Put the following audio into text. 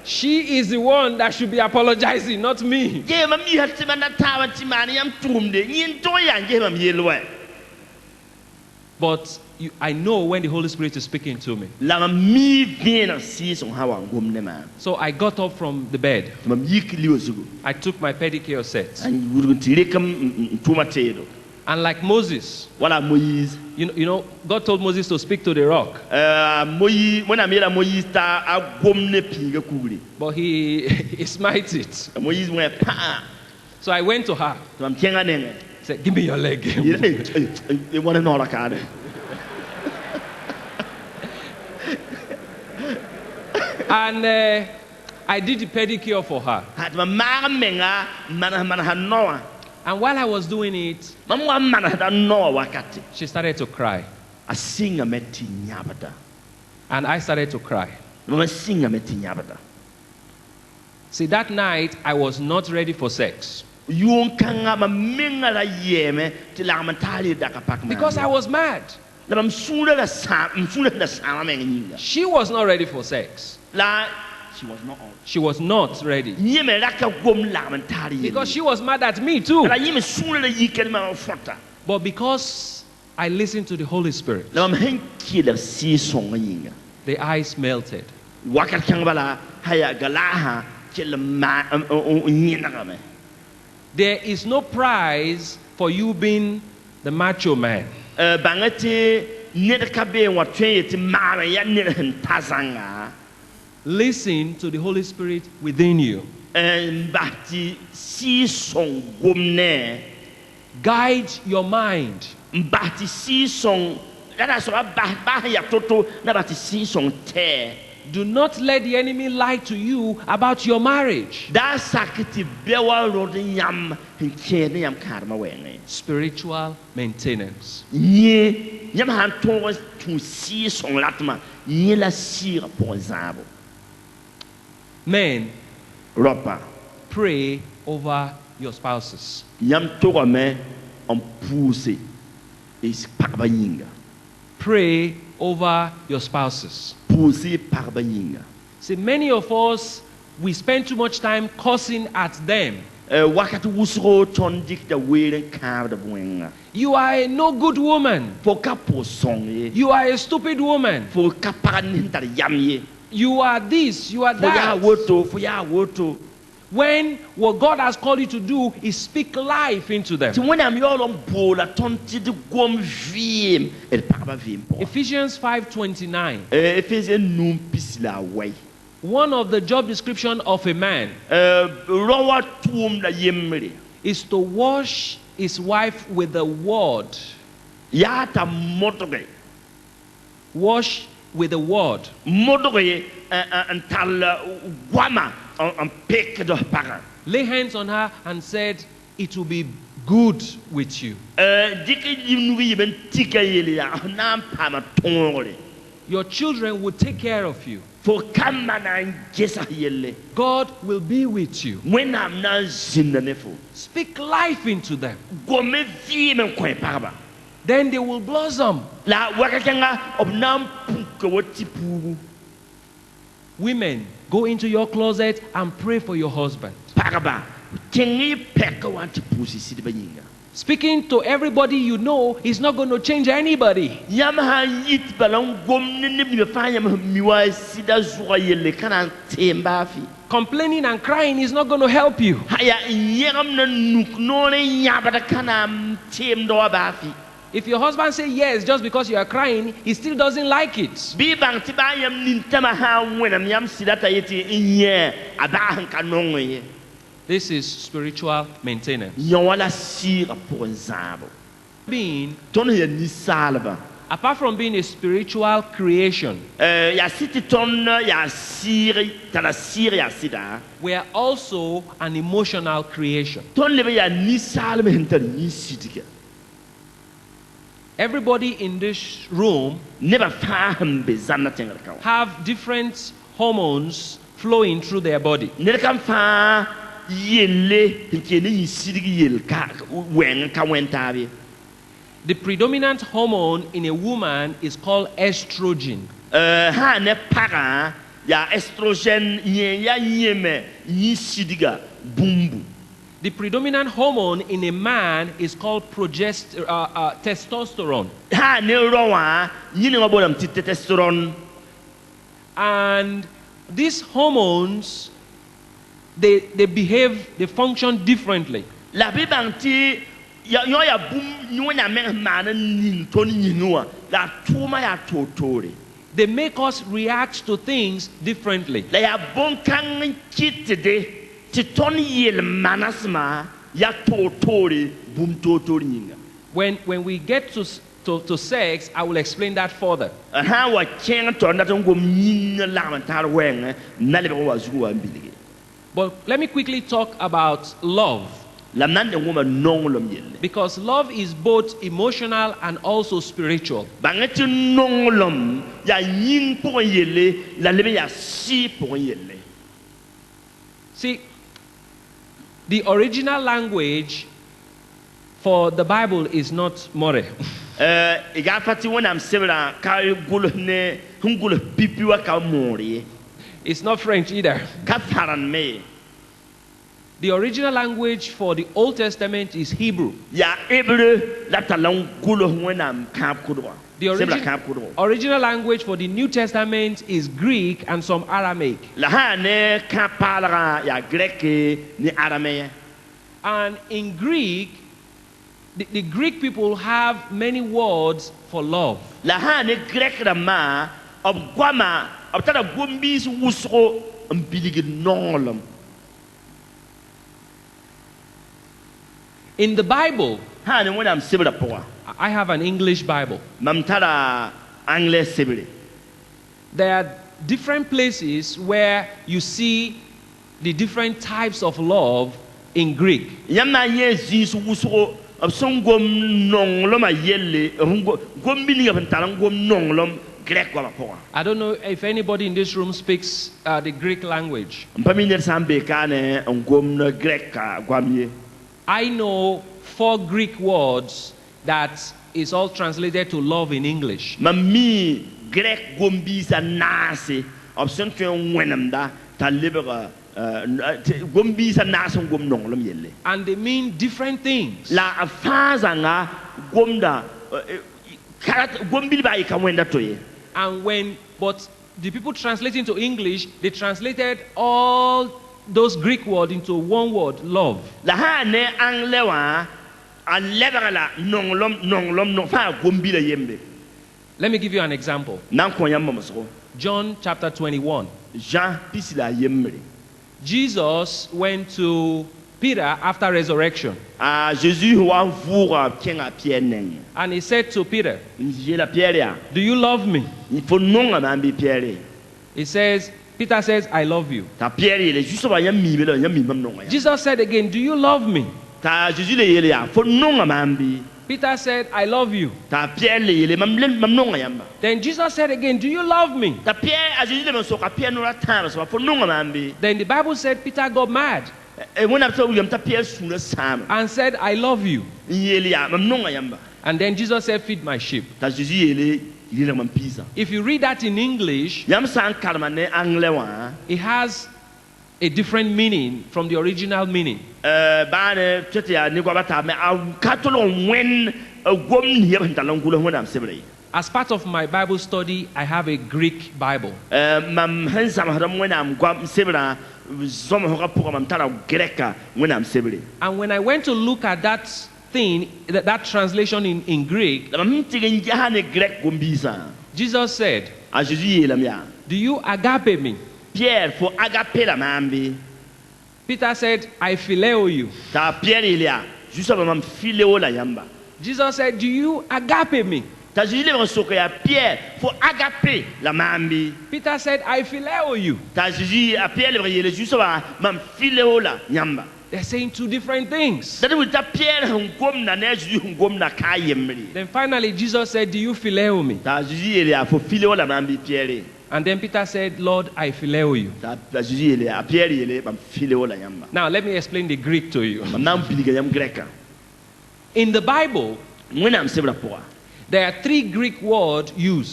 She is the one that should be apologizing, not me. But I know when the Holy Spirit is speaking to me. So I got up from the bed. I took my pedicure set. And like Moses, you know, God told Moses to speak to the rock. But he smite it. So I went to her. Said, give me your leg. And I did the pedicure for her. And while I was doing it, she started to cry. And I started to cry. See, that night I was not ready for sex. Because I was mad. She was not ready for sex. She was not ready. Because she was mad at me too. But because I listened to the Holy Spirit, the ice melted. There is no prize for you being the macho man. Listen to the Holy Spirit within you. Guide your mind. Do not let the enemy lie to you about your marriage. Spiritual maintenance. Men, pray over your spouses. Pray over your spouses. See, many of us, we spend too much time cursing at them. You are a no good woman. You are a stupid woman. You are this, you are that. When what God has called you to do is speak life into them. Ephesians 5:29. One of the job description of a man is to wash his wife with the word. Wash with the word. Lay hands on her and said, it will be good with you. Your children will take care of you. God will be with you. Speak life into them. Then they will blossom. Women, go into your closet and pray for your husband. Speaking to everybody you know is not going to change anybody. Complaining and crying is not going to help you. If your husband says yes just because you are crying, he still doesn't like it. This is spiritual maintenance. Apart from being a spiritual creation, we are also an emotional creation. Everybody in this room have different hormones flowing through their body. The predominant hormone in a woman is called estrogen. ha ne para ya estrogen ya yeme yisidiga bumbu. The predominant hormone in a man is called testosterone. Ha ne rowa yini ngabonam testosterone. And these hormones, they function differently. La bibanti ya bum nyona men man nin toni nyinua la tuma ya totori. They make us react to things differently. La ya bon kan kitide titoni yel manasma ya totori bum totori nyinga. When we get to sex, I will explain that further. But let me quickly talk about love. Because love is both emotional and also spiritual. See, the original language for the Bible is not More. It's not French either. The original language for the Old Testament is Hebrew. The original language for the New Testament is Greek and some Aramaic. And in Greek, the Greek people have many words for love. In the Bible, I have an English Bible. There are different places where you see the different types of love in Greek. I don't know if anybody in this room speaks the Greek language. I know 4 Greek words that is all translated to love in English. And they mean different things. But the people translating to English, they translated all those Greek words into one word, love. Let me give you an example. John chapter 21. Jesus went to Peter after resurrection. And he said to Peter, "Do you love me?" He says, Peter says, "I love you." Jesus said again, "Do you love me?" Peter said, "I love you." Then Jesus said again, "Do you love me?" Then the Bible said Peter got mad and said, "I love you." And then Jesus said, "Feed my sheep." If you read that in English, it has a different meaning from the original meaning. As part of my Bible study, I have a Greek Bible. And when I went to look at that thing, that translation in Greek, Jesus said, "Do you agape me?" Peter said, "I phileo you." Jesus said, "Do you agape me?" Peter said, "I phileo you." They're saying 2 different things. Then finally Jesus said, "Do you phileo me?" And then Peter said, "Lord, I phileo you." Now let me explain the Greek to you. In the Bible, there are 3 Greek words used.